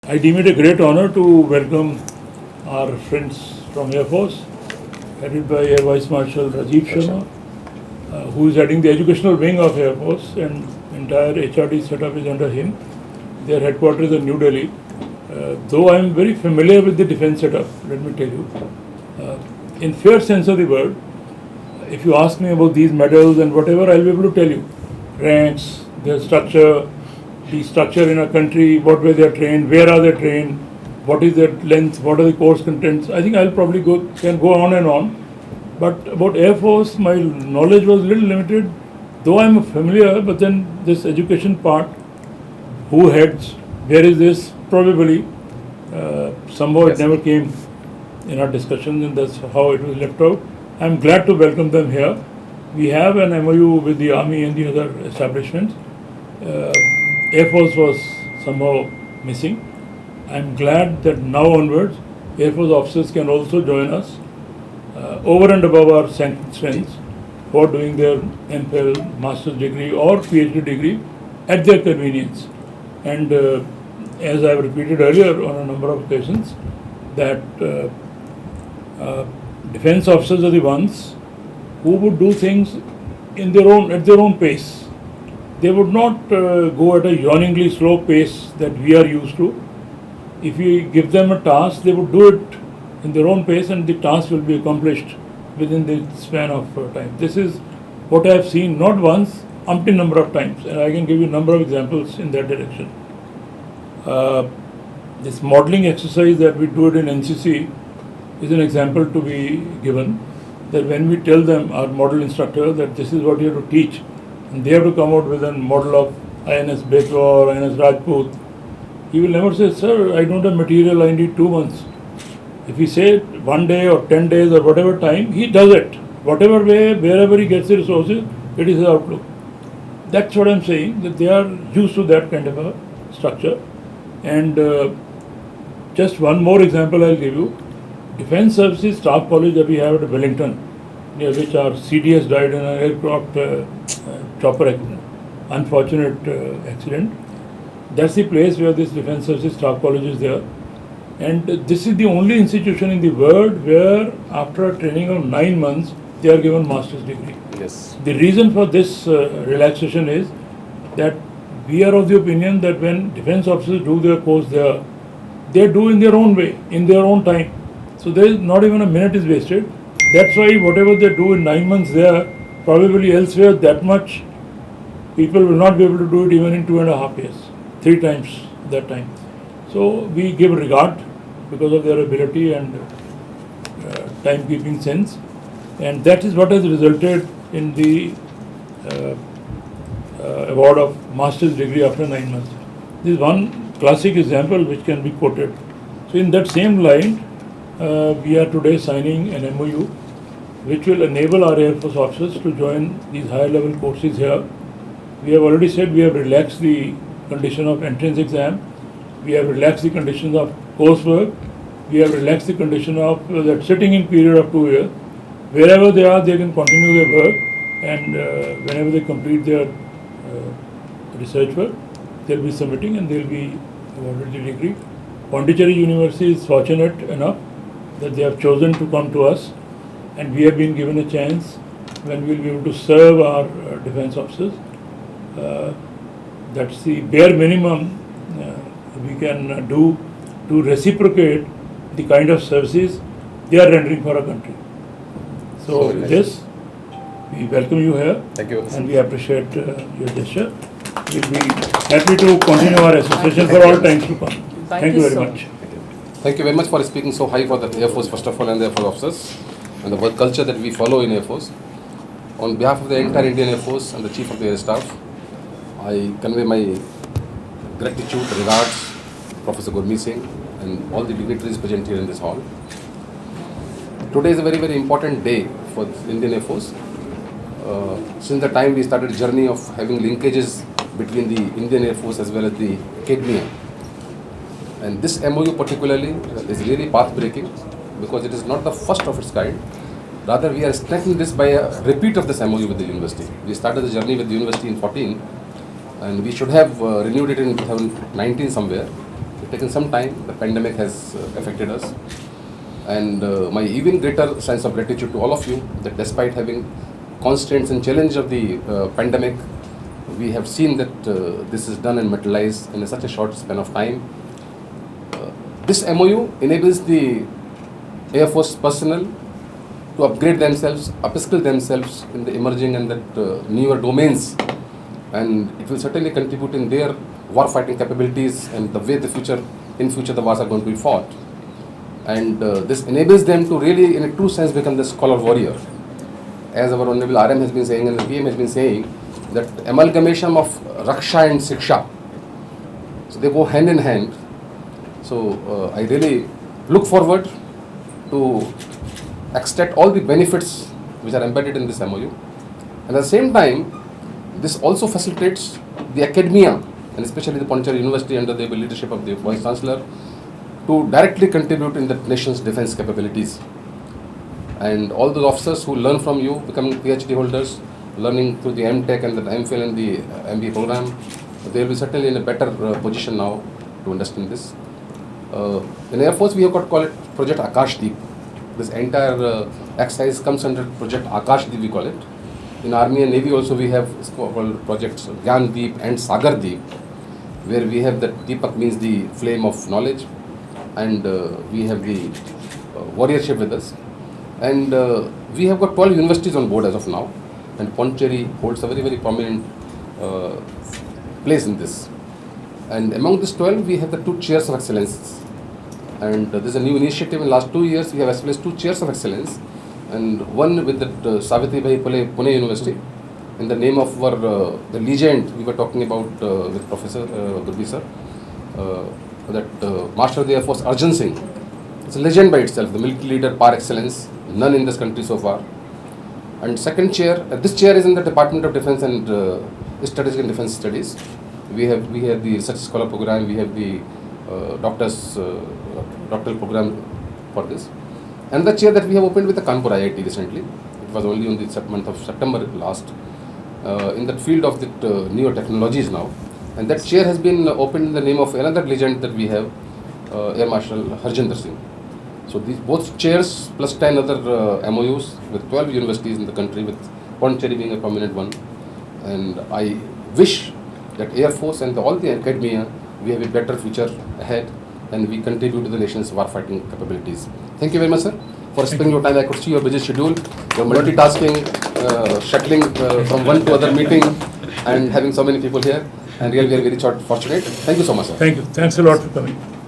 I deem it a great honor to welcome our friends from Air Force, headed by Air Vice Marshal Rajiv Sharma, who is heading the educational wing of Air Force, and entire HRD setup is under him. Their headquarters in New Delhi. Though I am very familiar with the defense setup, let me tell you, in fair sense of the word, if you ask me about these medals and whatever, I'll be able to tell you. Ranks, their structure, the structure in a country, what way they are trained, where are they trained, what is their length, what are the course contents. I think I'll probably can go on and on. But about Air Force, my knowledge was a little limited, though I'm familiar, but then this education part, who heads, where is this, probably, somehow it never came in our discussions, and that's how it was left out. I'm glad to welcome them here. We have an MOU with the Army and the other establishments. Air Force was somehow missing. I'm glad that now onwards, Air Force officers can also join us over and above our sanctioned strengths for doing their MPhil, master's degree or PhD degree at their convenience. And as I have repeated earlier on a number of occasions, that defense officers are the ones who would do things at their own pace. They would not go at a yawningly slow pace that we are used to. If we give them a task, they would do it in their own pace, and the task will be accomplished within the span of time. This is what I have seen not once, umpteen number of times, and I can give you a number of examples in that direction. This modeling exercise that we do it in NCC is an example to be given, that when we tell them, our model instructor, that this is what you have to teach, and they have to come out with a model of INS Betwa or INS Rajput, he will never say, sir, I don't have material, I need 2 months. If he say 1 day or 10 days or whatever time, he does it. Whatever way, wherever he gets the resources, it is his outlook. That's what I'm saying, that they are used to that kind of a structure. And just one more example I'll give you. Defense Services Staff College that we have at Wellington, near which our CDS died in an aircraft chopper unfortunate accident. That's the place where this Defense Services Staff College is there. And this is the only institution in the world where after a training of 9 months, they are given master's degree. Yes. The reason for this relaxation is that we are of the opinion that when defense officers do their course there, they do in their own way, in their own time. So there is not even a minute is wasted. That's why whatever they do in 9 months there, probably elsewhere that much, people will not be able to do it even in 2.5 years, 3 times that time. So we give regard because of their ability and timekeeping sense, and that is what has resulted in the award of master's degree after 9 months. This is one classic example which can be quoted. So in that same line, we are today signing an MOU which will enable our Air Force officers to join these higher level courses here. We have already said we have relaxed the condition of entrance exam, we have relaxed the conditions of coursework, we have relaxed the condition of that sitting in period of 2 years. Wherever they are, they can continue their work, and whenever they complete their research work, they'll be submitting and they'll be awarded the degree. Pondicherry University is fortunate enough that they have chosen to come to us, and we have been given a chance when we'll be able to serve our defense officers. That's the bare minimum we can do to reciprocate the kind of services they are rendering for our country. So with this, we welcome you here. Thank you. And we appreciate your gesture. We'll be happy to continue our association for all times to come. Thank you very much. Thank you very much for speaking so high for the Air Force, first of all, and the Air Force officers, and the work culture that we follow in Air Force. On behalf of the entire Indian Air Force and the Chief of the Air Staff, I convey my gratitude, regards, Professor Gurmeet Singh, and all the dignitaries present here in this hall. Today is a very, very important day for the Indian Air Force. Since the time we started journey of having linkages between the Indian Air Force as well as the academia. And this MOU particularly is really path-breaking because it is not the first of its kind. Rather, we are strengthening this by a repeat of this MOU with the university. We started the journey with the university in 2014, and we should have renewed it in 2019 somewhere. It's taken some time. The pandemic has affected us. And my even greater sense of gratitude to all of you that despite having constraints and challenge of the pandemic, we have seen that this is done and materialized in such a short span of time. This MOU enables the Air Force personnel to upgrade themselves, upskill themselves in the emerging and that newer domains, and it will certainly contribute in their war-fighting capabilities and the way in future the wars are going to be fought. And this enables them to really, in a true sense, become the scholar warrior. As our Honorable RM has been saying and the PM has been saying, that amalgamation of Raksha and Siksha, so they go hand in hand. So I really look forward to extract all the benefits which are embedded in this MOU. And at the same time, this also facilitates the academia, and especially the Pondicherry University under the leadership of the Vice Chancellor, to directly contribute in the nation's defense capabilities. And all those officers who learn from you, becoming PhD holders, learning through the MTech and the MPhil and the MBA program, they will be certainly in a better position now to understand this. In Air Force, we have got call it Project Akashdeep. This entire exercise comes under Project Akashdeep, we call it. In Army and Navy also we have called projects Gyandeep and Sagardeep, where we have that Deepak means the flame of knowledge, and we have the warriorship with us. And we have got 12 universities on board as of now, and Pondicherry holds a very, very prominent place in this. And among these 12, we have the 2 chairs of excellence. And there's a new initiative in the last 2 years. We have established 2 chairs of excellence, and one with the Savitribai Phule Pune University, in the name of our the legend we were talking about with Professor Gurbi sir, that Master of the Air Force Arjun Singh. It's a legend by itself, the military leader par excellence, none in this country so far. And second chair, this chair is in the Department of Defense and Strategic and Defense Studies. We have the research scholar program, we have the doctoral program for this. And the chair that we have opened with the Kanpur IIT recently, it was only on the month of September last, in the field of the newer technologies now. And that chair has been opened in the name of another legend that we have, Air Marshal Harjinder Singh. So these both chairs plus 10 other MOUs with 12 universities in the country, with Pondicherry being a prominent one. And I wish that Air Force and all the academia, we have a better future ahead, and we contribute to the nation's war-fighting capabilities. Thank you very much, sir, for spending your time. I could see your busy schedule, your multitasking, shuttling from one to other meeting, and having so many people here. And really, we are very fortunate. Thank you so much, sir. Thank you. Thanks a lot for coming.